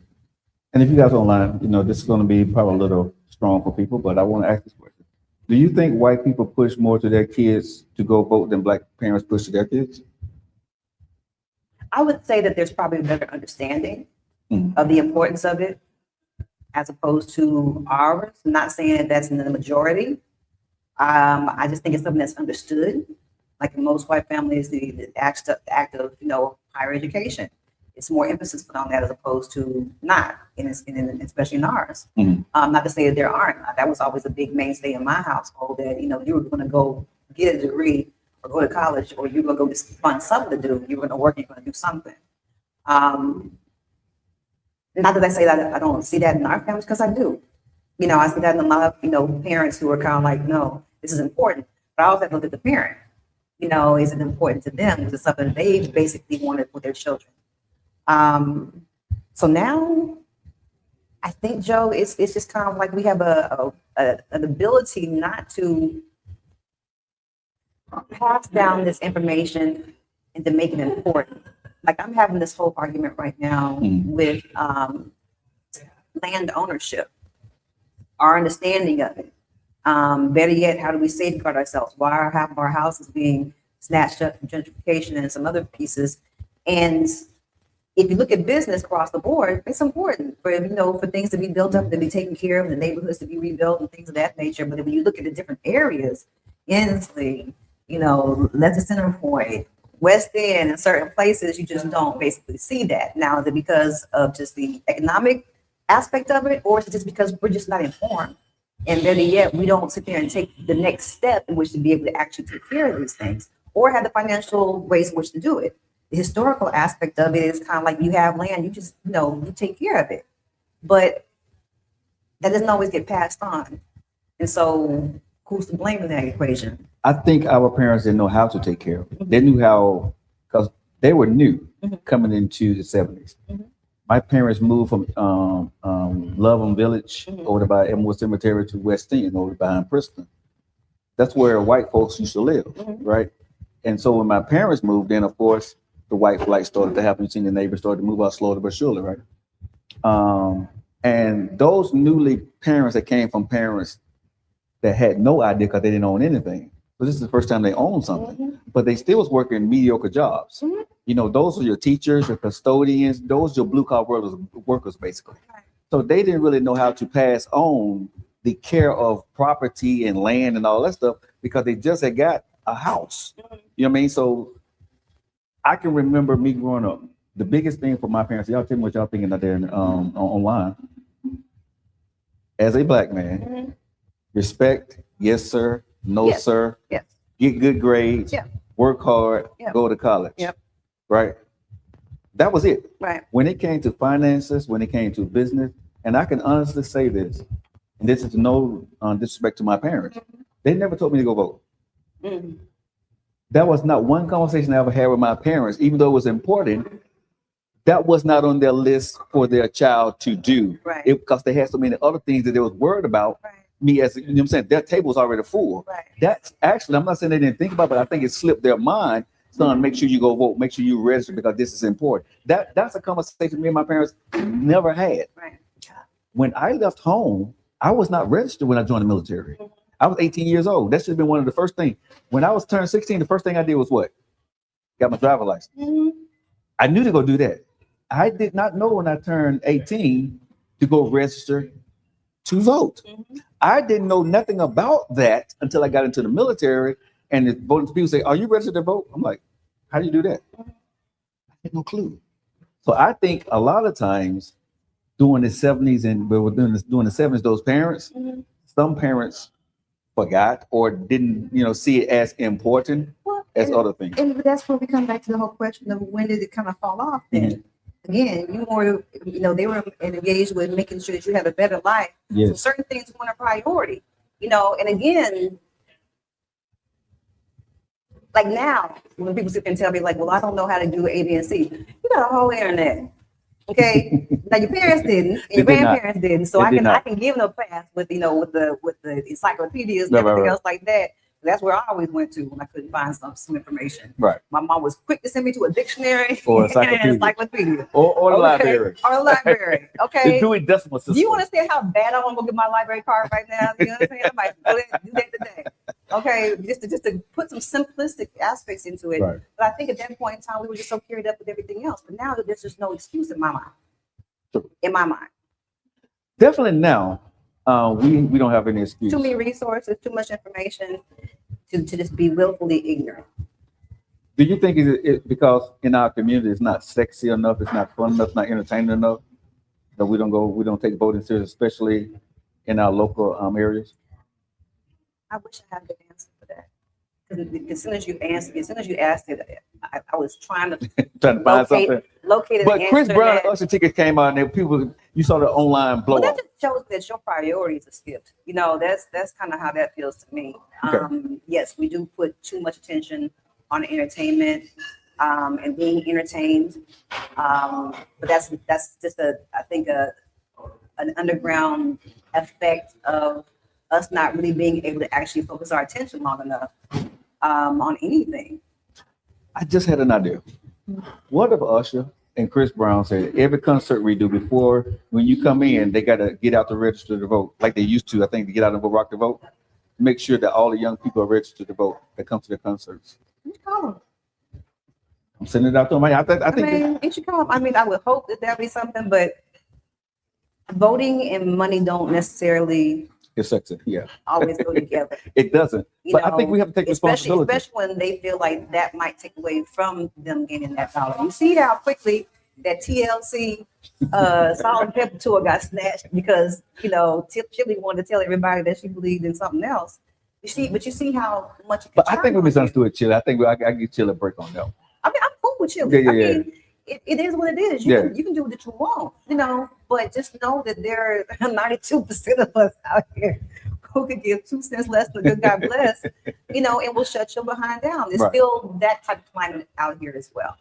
And if you guys are online, this is going to be probably a little strong for people, but I want to ask this question. Do you think white people push more to their kids to go vote than black parents push to their kids? I would say that there's probably a better understanding of the importance of it as opposed to ours. I'm not saying that that's in the majority, I just think it's something that's understood. Like in most white families, the act of higher education. It's more emphasis put on that as opposed to not, especially in ours. Not to say that there aren't. That was always a big mainstay in my household that you were going to go get a degree or go to college, or you were going to go find something to do. You were going to work. You're going to do something. Not that I say that I don't see that in our families, because I do. I see that in a lot of parents who are kind of like, no, this is important. But I also have to look at the parent. Is it important to them? Is it something they basically wanted for their children? So now I think, Joe, it's just kind of like we have an ability not to pass down this information and to make it important. Like I'm having this whole argument right now with land ownership, our understanding of it. Better yet, how do we safeguard ourselves? Why are half of our houses being snatched up from gentrification and some other pieces? And if you look at business across the board, it's important for for things to be built up, to be taken care of, the neighborhoods to be rebuilt, and things of that nature. But when you look at the different areas, Inslee, Leicester Center Point, West End, and certain places, you just don't basically see that. Now, is it because of just the economic aspect of it, or is it just because we're just not informed? And better yet, we don't sit there and take the next step in which to be able to actually take care of these things, or have the financial ways in which to do it. The historical aspect of it is kind of like you have land, you just, you take care of it. But that doesn't always get passed on. And so who's to blame in that equation? I think our parents didn't know how to take care of it. They knew how, because they were new coming into the 70s. My parents moved from Loveland Village over by Elmwood Cemetery to West End, over behind Princeton. That's where white folks used to live, right? And so when my parents moved in, of course, the white flight started to happen. You seen the neighbors started to move out slowly but surely, right? And those newly parents that came from parents that had no idea because they didn't own anything. So this is the first time they owned something, but they still was working mediocre jobs. Those are your teachers, your custodians, those are your blue collar workers, basically. So they didn't really know how to pass on the care of property and land and all that stuff because they just had got a house. You know what I mean? So I can remember me growing up. The biggest thing for my parents, y'all tell me what y'all thinking out there online. As a black man, respect, yes, sir, no, sir. Yes. Get good grades, work hard, go to college. Right? That was it. Right. When it came to finances, when it came to business, and I can honestly say this, and this is no disrespect to my parents, they never told me to go vote. That was not one conversation I ever had with my parents, even though it was important. That was not on their list for their child to do, right? Because they had so many other things that they was worried about. Right. Me as, I'm saying, their table was already full. Right. That's actually, I'm not saying they didn't think about it, but I think it slipped their mind. Son, make sure you go vote, make sure you register because this is important. That's a conversation me and my parents never had. Right. When I left home, I was not registered when I joined the military. I was 18 years old. That should have been one of the first things. When I was turned 16, the first thing I did was what? Got my driver's license. I knew to go do that. I did not know when I turned 18 to go register to vote. I didn't know nothing about that until I got into the military, and the voting people say, "Are you registered to vote?" I'm like, "How do you do that?" I had no clue. So I think a lot of times during the 70s and during the 70s, those parents, some parents forgot or didn't, see it as important as other things. And that's where we come back to the whole question of when did it kind of fall off then? Again, they were engaged with making sure that you have a better life. Yes. So certain things weren't a priority, and again, like now, when people sit there and tell me like, well, I don't know how to do A, B, and C, you got a whole internet. Okay. Now your parents didn't, and your grandparents didn't. So I can give them a pass with the encyclopedias and everything else like that. That's where I always went to when I couldn't find some information. Right. My mom was quick to send me to a dictionary or and an encyclopedia. Or the library. Or the library. Okay. The Dewey Decimal System. Do you understand how bad I want to go get my library card right now? You know what I'm saying? I might go ahead and do that today. Okay, just to put some simplistic aspects into it. Right. But I think at that point in time, we were just so carried up with everything else. But now there's just no excuse in my mind. True. In my mind. Definitely now, We don't have any excuse. Too many resources, too much information to just be willfully ignorant. Do you think it because in our community it's not sexy enough, it's not fun enough, it's not entertaining enough that we don't take voting serious, especially in our local areas? I wish I had the answer for that. Because as soon as you asked it, I was trying to Trying to find something. locate an But Chris answer Brown that- and Usher tickets came out and you saw the online blow Well, up. that just shows that your priorities are skipped. You know, that's kind of how that feels to me. Okay. Yes, we do put too much attention on entertainment and being entertained. But that's just I think an underground effect of us not really being able to actually focus our attention long enough on anything. I just had an idea. What if Usher and Chris Brown said every concert we do before when you come in, they gotta get out to register to vote, like they used to, I think, to get out and rock the vote. Make sure that all the young people are registered to vote that come to their concerts. You should call them. I'm sending it out to them. I think You should call them. I mean, I would hope that there'll be something, but voting and money don't necessarily it's sexy. Yeah, always go together. it doesn't. You But I know, think we have to take responsibility. especially when they feel like that might take away from them gaining that dollar. You see how quickly that TLC Salt and Pepper tour got snatched because Chili wanted to tell everybody that she believed in something else. You see how much. But I think we misunderstood Chili. I think I give Chili a break on that. I mean, I'm cool with Chili. Yeah. I mean, it is what it is. You can do what you want, but just know that there are 92% of us out here who could give 2 cents less than good God bless, and will shut your behind down. There's still that type of climate out here as well.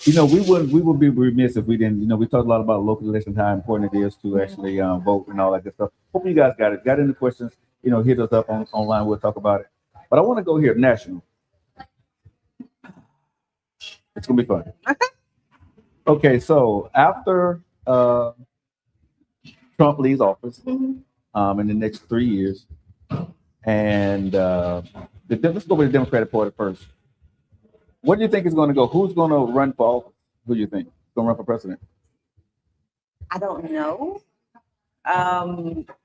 We would be remiss if we didn't. We talked a lot about local elections, how important it is to actually vote and all that good stuff. Hope you guys got it. Got any questions? Hit us up online. We'll talk about it. But I want to go here national. It's gonna be fun. Okay, so after Trump leaves office in the next 3 years, and let's go with the Democratic Party first. What do you think is going to go? Who's going to run for office? Who do you think is going to run for president? I don't know.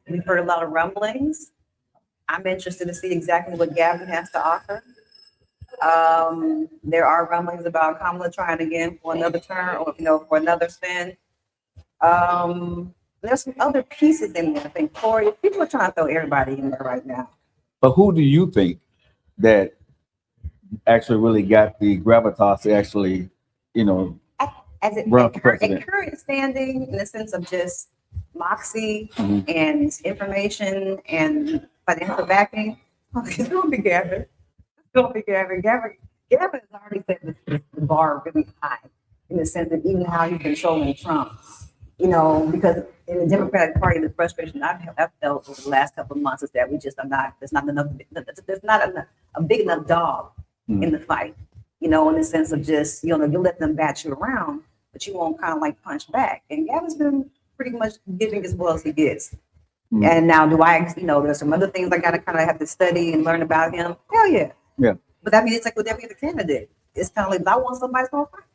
We've heard a lot of rumblings. I'm interested to see exactly what Gavin has to offer. There are rumblings about Kamala trying again for another term or for another spin. There's some other pieces in there. I think Corey, people are trying to throw everybody in there right now. But who do you think that actually really got the gravitas to actually, run for president? At current standing, in the sense of just moxie and information and financial backing, it's going to be Gavin. Gavin has already set the bar really high in the sense that even how he's controlling Trump, because in the Democratic Party, the frustration I've felt over the last couple of months is that there's not a big enough dog in the fight, in the sense of just, you let them bat you around, but you won't kind of like punch back. And Gavin's been pretty much giving as well as he gets. And now there's some other things I got to kind of have to study and learn about him. Hell yeah. Yeah. But I mean, it's like with every other candidate. It's kind of like, if I want somebody's going to fight,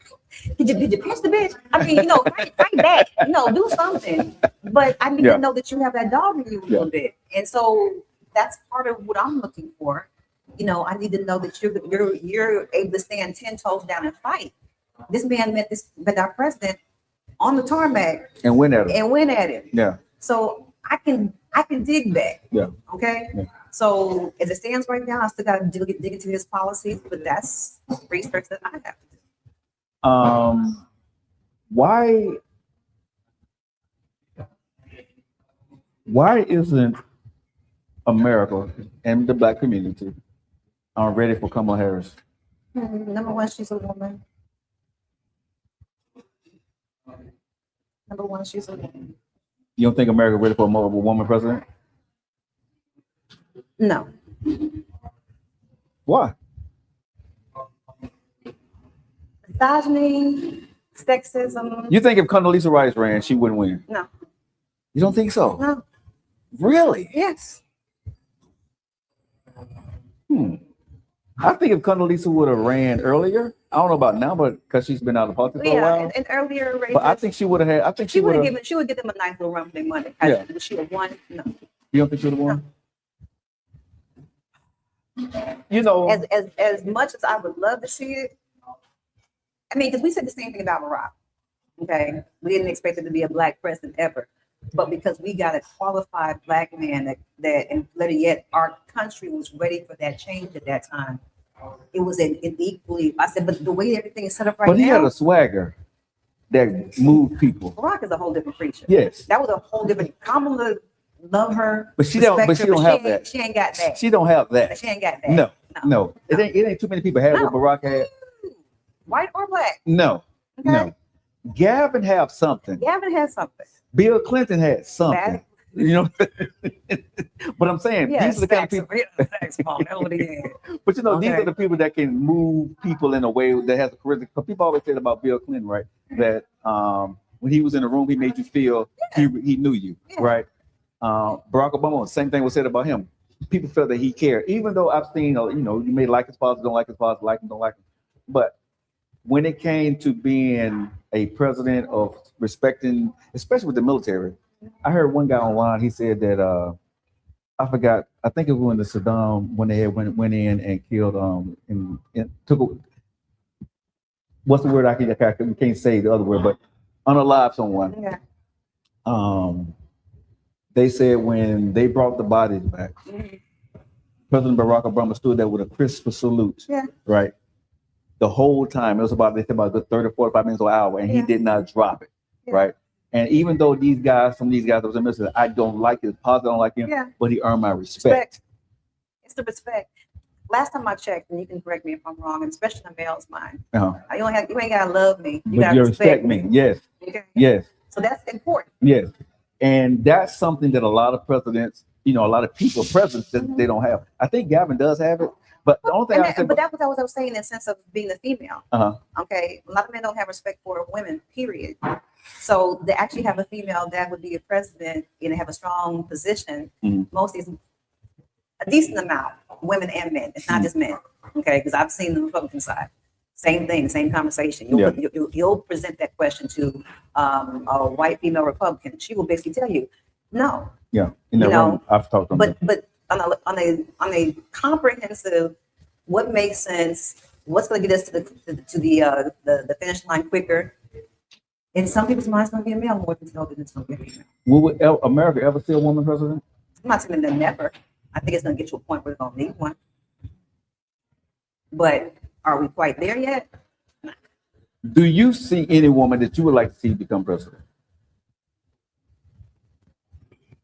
did you pinch the bitch? I mean, fight back, do something. But I need to know that you have that dog in you a little bit. And so that's part of what I'm looking for. I need to know that you're able to stand 10 toes down and fight. This man met our president on the tarmac and win at him. Yeah. So I can dig back. Yeah. Okay. Yeah. So as it stands right now, I still got to dig into his policies, but that's research that I have to do. Why isn't America and the Black community ready for Kamala Harris? Number one, she's a woman. Number one, she's a woman. You don't think America ready for a woman president? No. Why? Misogyny, sexism. You think if Condoleezza Rice ran, she wouldn't win? No. You don't think so? No. Really? Yes. I think if Condoleezza would have ran earlier, I don't know about now, but because she's been out of politics for a while. And earlier races. But I think she would have had. I think she would give them a nice little run for their money. Would she have won? No. You don't think she would have won? You know, As much as I would love to see it, I mean, because we said the same thing about Barack. Okay, we didn't expect it to be a black president ever, but because we got a qualified black man that and better yet, our country was ready for that change at that time. It was an equally. I said, but the way everything is set up right but he now, had a swagger that moved people. Barack is a whole different creature. Yes, That was a whole different. Kamala, love her, but she don't. But respect she her, don't have that. She ain't got that. She don't have that. She ain't got that. No. It ain't too many people had what Barack had. White or black. No. Okay? No. Gavin have something. Gavin has something. Bill Clinton had something. That- You know, but I'm saying these are the kind of people. But you know, these Okay. are the people that can move people in a way that has a charisma. Because people always said about Bill Clinton, right? That when he was in the room, he made you feel he knew you, Yeah. right? Barack Obama, same thing was said about him. People felt that he cared, even though I've seen, you know, you may like his policies, don't like his policies, like him, don't like him. But when it came to being a president of respecting, especially with the military, I heard one guy online. He said that I forgot. I think it was when the Saddam when they had went in and killed and took what's the word I can't say the other word, but unalive someone. Yeah. They said when they brought the bodies back, President Barack Obama stood there with a crisp salute. Yeah. Right. The whole time it was about they said about good 30 or 45 minutes or an hour, and he did not drop it. Yeah. Right. And even though some of these guys that was in this, I don't like his positive, I don't like him, but he earned my respect. It's the respect. Last time I checked, and you can correct me if I'm wrong, and especially in a male's mind, Uh-huh. you ain't gotta love me. You But gotta you respect me. Yes. Okay? Yes. So that's important. Yes. And that's something that a lot of presidents, you know, a lot of people, presidents, that they don't have. I think Gavin does have it, but the only thing I said, But that was what I was saying in the sense of being a female. uh-huh. Okay, a lot of men don't have respect for women, period. So to actually have a female that would be a president and have a strong position, most is a decent amount, women and men. It's not just men, okay? Because I've seen the Republican side, same thing, same conversation. You'll present that question to a white female Republican. She will basically tell you, no. Yeah, in that room, I've talked to them. But on a comprehensive, what makes sense? What's going to get us to the finish line quicker? In some people's minds, it's going to be a male more than it's going to be a female. Would America ever see a woman president? I'm not saying that never. I think it's going to get to a point where we're going to need one. But are we quite there yet? Do you see any woman that you would like to see become president?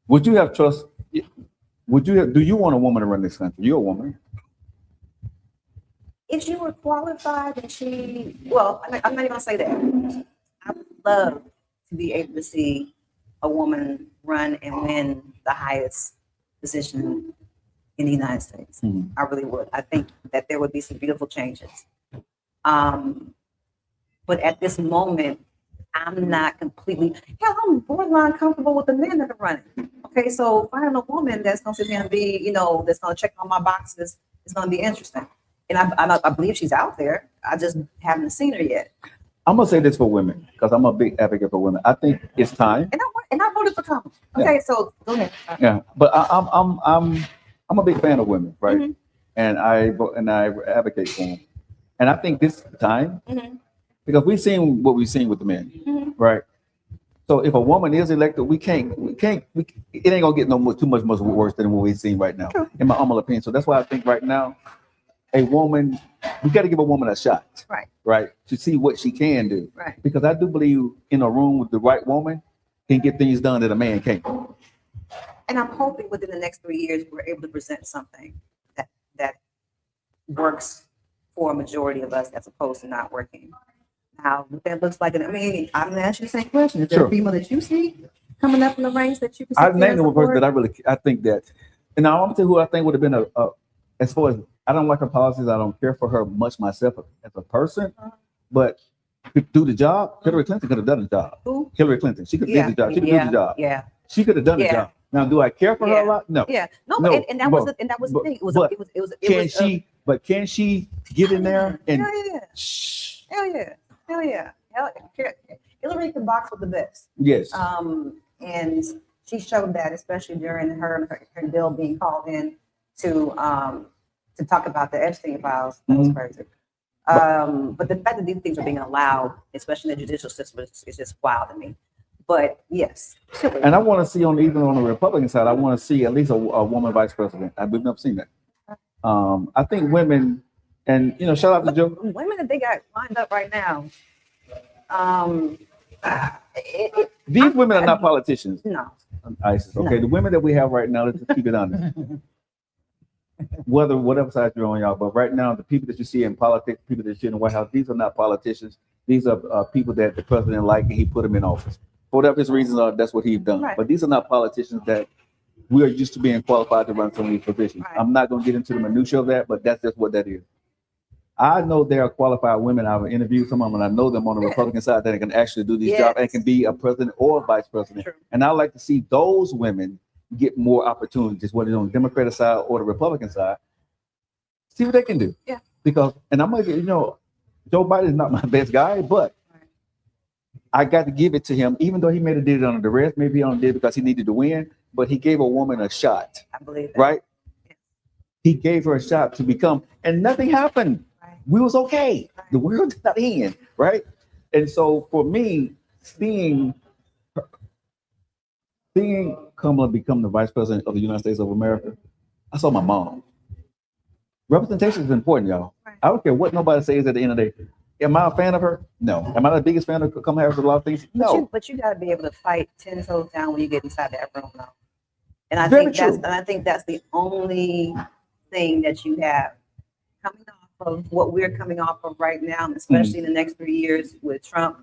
Would you have trust? Do you want a woman to run this country? You're a woman. If she were qualified and I'm not even going to say that. I would love to be able to see a woman run and win the highest position in the United States. I really would. I think that there would be some beautiful changes. But at this moment, I'm not completely, I'm borderline comfortable with the men that are running. Okay, so finding a woman that's going to sit here and be, that's going to check all my boxes is going to be interesting. And I believe she's out there. I just haven't seen her yet. I'm gonna say this for women because I'm a big advocate for women. I think it's time. And I voted for Kamala. Okay, so go ahead. Yeah, but I'm a big fan of women, right? And I advocate for them. And I think this time because we've seen what we've seen with the men, right? So if a woman is elected, it ain't gonna get too much worse than what we've seen right now, in my humble opinion. So that's why I think right now, a woman, we got to give a woman a shot, right, to see what she can do, right? Because I do believe in a room with the right woman can get things done that a man can't. And I'm hoping within the next 3 years we're able to present something that works for a majority of us as opposed to not working. Now, what that looks like, I'm going to ask you the same question. Is there a female that you see coming up in the ranks that you can see? I've named one person that I think that, and now I'm going to tell you who I think would have been as far as, I don't like her policies. I don't care for her much myself as a person, but to do the job, Hillary Clinton could have done the job. Who? Hillary Clinton. She could do the job. She could do the job. Yeah. She could have done the job. Now, do I care for her a lot? No. Yeah. No. And that was the thing. Can she get in there and? Hell yeah. Hillary can box with the best. Yes. And she showed that, especially during her bill being called in to talk about the Epstein files. That was crazy. But the fact that these things are being allowed, especially in the judicial system, is just wild to me. But yes, and I want to see even on the Republican side, I want to see at least a woman vice president. We've never seen that. I think women, and shout out to Joe. Women that they got lined up right now. These women are not politicians. No. ISIS. Okay, the women that we have right now, let's just keep it honest. Whatever side you're on, y'all, but right now, the people that you see in politics, people that you see in the White House, these are not politicians. These are people that the president liked and he put them in office. For whatever his reasons are, that's what he's done. Right. But these are not politicians that we are used to being qualified to run some of these positions. Right. I'm not going to get into the minutiae of that, but that's just what that is. I know there are qualified women. I've interviewed some of them, and I know them on the Republican side that can actually do these jobs and can be a president or a vice president. True. And I like to see those women get more opportunities, whether it's on the Democratic side or the Republican side. See what they can do. Yeah. Because, and I'm going to, Joe Biden is not my best guy, but I got to give it to him, even though he may have did it under duress. Maybe he only did it because he needed to win, but he gave a woman a shot. I believe that. Right? He gave her a shot to become, and nothing happened. Right. We was okay. Right. The world did not end, right? And so for me, seeing Kamala become the vice president of the United States of America, I saw my mom. Representation is important, y'all. Right. I don't care what nobody says at the end of the day. Am I a fan of her? No. Am I the biggest fan of Kamala Harris? A lot of things? No. But you got to be able to fight 10 toes down when you get inside that room, though. And I think that's the only thing that you have coming off of what we're coming off of right now, especially in the next 3 years with Trump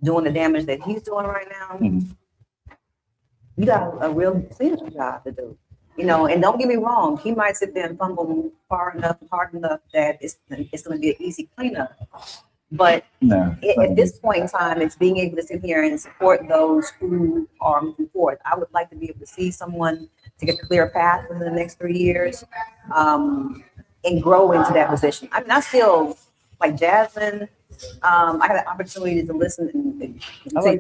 doing the damage that he's doing right now. You got a real cleanup job to do. And don't get me wrong, he might sit there and fumble far enough, hard enough that it's going to be an easy cleanup. But at this point in time, it's being able to sit here and support those who are moving forward. I would like to be able to see someone to get a clear path within the next 3 years and grow into that position. I mean, I still like Jasmine. I had an opportunity to listen and let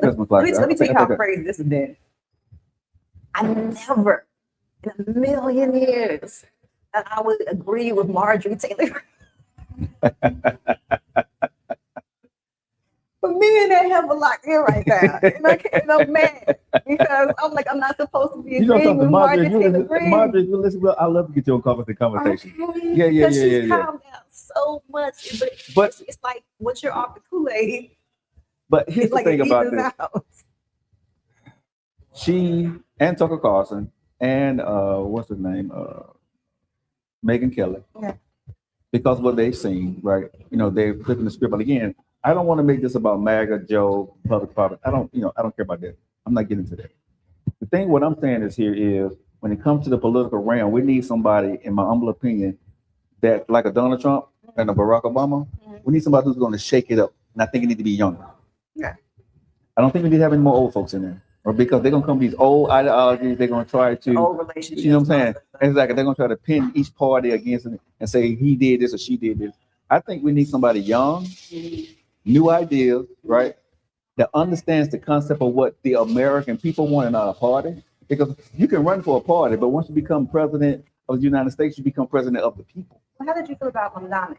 me tell you how crazy this has been. I never in a million years that I would agree with Marjorie Taylor. But me and that have a lot here right now. And I can't, I'm mad because I'm like, I'm not supposed to be agreeing with Marjorie Taylor. Marjorie, listen, I love to get you on conversation. Okay. Yeah. She's calmed down so much. But it's like, once you're off the Kool-Aid, but here's the thing about this. She and Tucker Carlson and what's her name? Megyn Kelly. Yeah. Because of what they've seen, right? They're flipping the script. But again, I don't want to make this about MAGA, Joe, public private. I don't care about that. I'm not getting into that. The thing, what I'm saying is when it comes to the political realm, we need somebody, in my humble opinion, that like a Donald Trump and a Barack Obama, we need somebody who's going to shake it up. And I think it needs to be younger. Yeah. I don't think we need to have any more old folks in there. Or because they're going to come with these old ideologies, they're going to try to, old relationships. You know what I'm saying? Exactly. They're going to try to pin each party against it and say he did this or she did this. I think we need somebody young, new ideas, right? That understands the concept of what the American people want in a party. Because you can run for a party, but once you become president of the United States, you become president of the people. Well, how did you feel about Mamdani,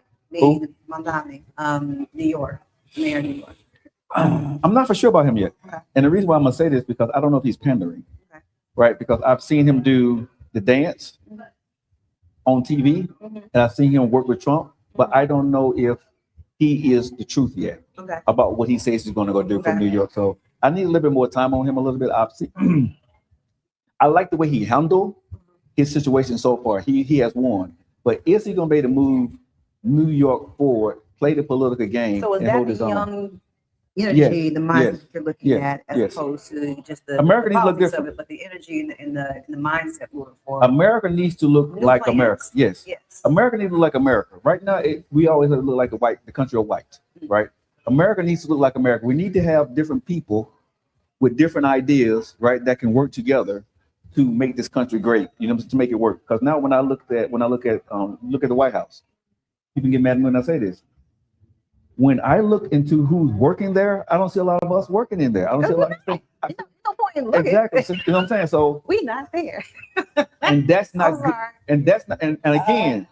New York, mayor of New York? I'm not for sure about him yet. Okay. And the reason why I'm going to say this is because I don't know if he's pandering, right? Because I've seen him do the dance on TV, and I've seen him work with Trump, but I don't know if he is the truth yet about what he says he's going to go do for New York. So I need a little bit more time on him, a little bit. I like the way he handled his situation so far. He has won, but is he going to be able to move New York forward, play the political game, and hold his own? Energy, the mindset you're looking at, as opposed to just the America needs to look different. Of it, but the energy and the mindset moving forward. America needs to look like plans. America. Yes. America needs to look like America. Right now, we always look like the country of white, right? America needs to look like America. We need to have different people with different ideas, right, that can work together to make this country great. To make it work. Because now, when I look at the White House, people get mad at me when I say this. When I look into who's working there, I don't see a lot of us working in there. I don't see a lot of things. point. Look exactly. at So, you know what I'm saying? So we not there. and that's I'm not good. sorry. And that's not and again,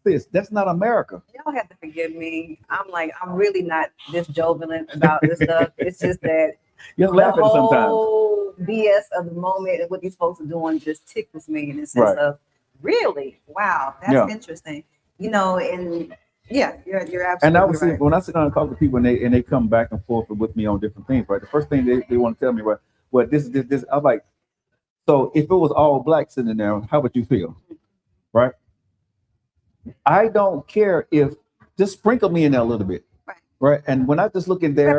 sis, that's not America. Y'all have to forgive me. I'm really not this jovial about this stuff. It's just that You have to the laugh at it sometimes. whole BS of the moment and what these folks are doing just tickles me in the sense Right. of really, wow, that's Yeah. interesting. You know, and yeah, you're And I absolutely was saying, right. when I sit down and talk to people and they come back and forth with me on different things, right? The first thing they want to tell me, right, well, this. I'm like, so if it was all black sitting there, how would you feel? Right? I don't care if just sprinkle me in there a little bit. Right. Right. And when I just look in there,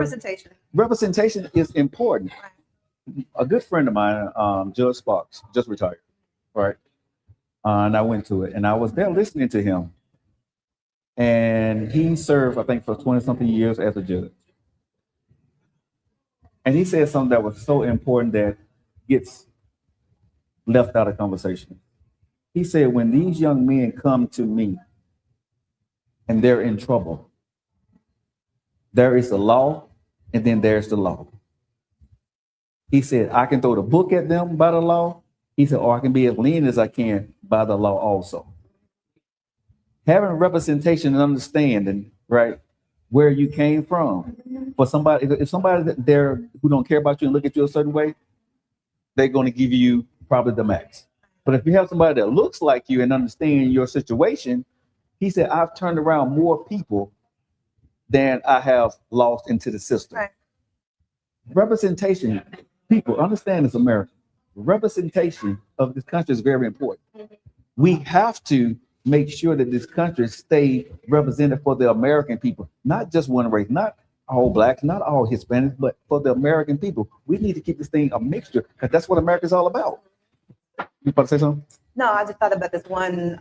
Representation is important. Right. A good friend of mine, Judge Sparks, just retired. Right. And I went to it and I was there listening to him. And he served, I think, for 20 something years as a judge. And he said something that was so important that gets left out of conversation. He said, when these young men come to me and they're in trouble, there is the law and then there's the law. He said, I can throw the book at them by the law. He said, or I can be as lenient as I can by the law also. Having representation and understanding, right, where you came from. For somebody, if somebody there who don't care about you and look at you a certain way, they're going to give you probably the max. But if you have somebody that looks like you and understand your situation, he said, I've turned around more people than I have lost into the system. Right. Representation, people understand this, America. Representation of this country is very important. We have to make sure that this country stay represented for the American people, not just one race, not all blacks, not all Hispanics, but for the American people. We need to keep this thing a mixture because that's what America's all about. You about to say something? No, I just thought about this one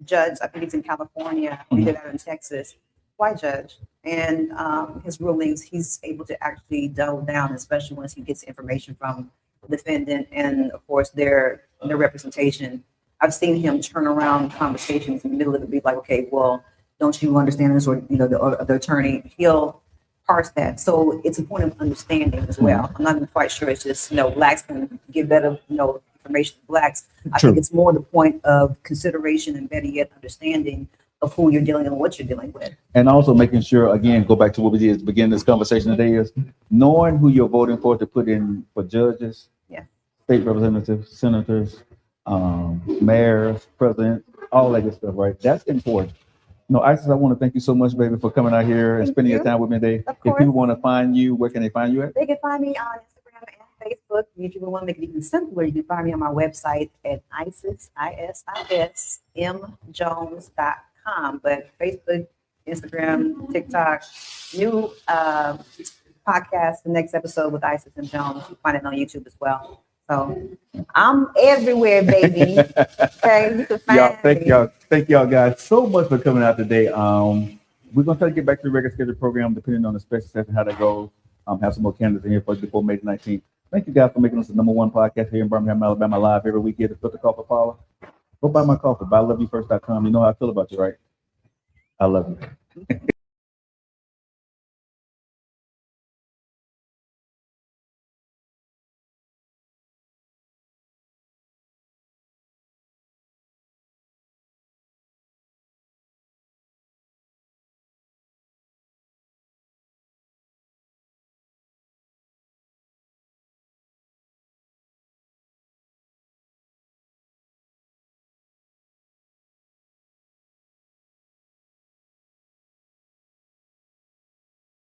judge. I think he's in California. He did out in Texas. White judge, and his rulings, he's able to actually delve down, especially once he gets information from the defendant and, of course, their representation. I've seen him turn around conversations in the middle of it, be like, okay, well, don't you understand this? Or, the attorney, he'll parse that. So it's a point of understanding as well. I'm not even quite sure it's just, blacks can give better, information to blacks. I think it's more the point of consideration and better yet understanding of who you're dealing with and what you're dealing with. And also making sure, again, go back to what we did at the beginning of this conversation today is knowing who you're voting for to put in for judges, state representatives, senators, mayors, presidents, all that good stuff, right? That's important. Isis, I want to thank you so much, baby, for coming out here and spending your time with me today. If people want to find you, where can they find you at? They can find me on Instagram and Facebook. If you want to make it even simpler, you can find me on my website at isismjones.com. But Facebook, Instagram, TikTok, new podcast, the next episode with Isis and Jones. You can find it on YouTube as well. So I'm everywhere, baby. Okay, you can find thank y'all guys so much for coming out today. We're gonna try to get back to the regular scheduled program depending on the special session, how that goes. Have some more candidates in here for us before May 19th. Thank you guys for making us the #1 podcast here in Birmingham, Alabama, live every week here to Filter Coffee Parlor. Go buy my coffee, buyloveyoufirst.com. You know how I feel about you, right? I love you.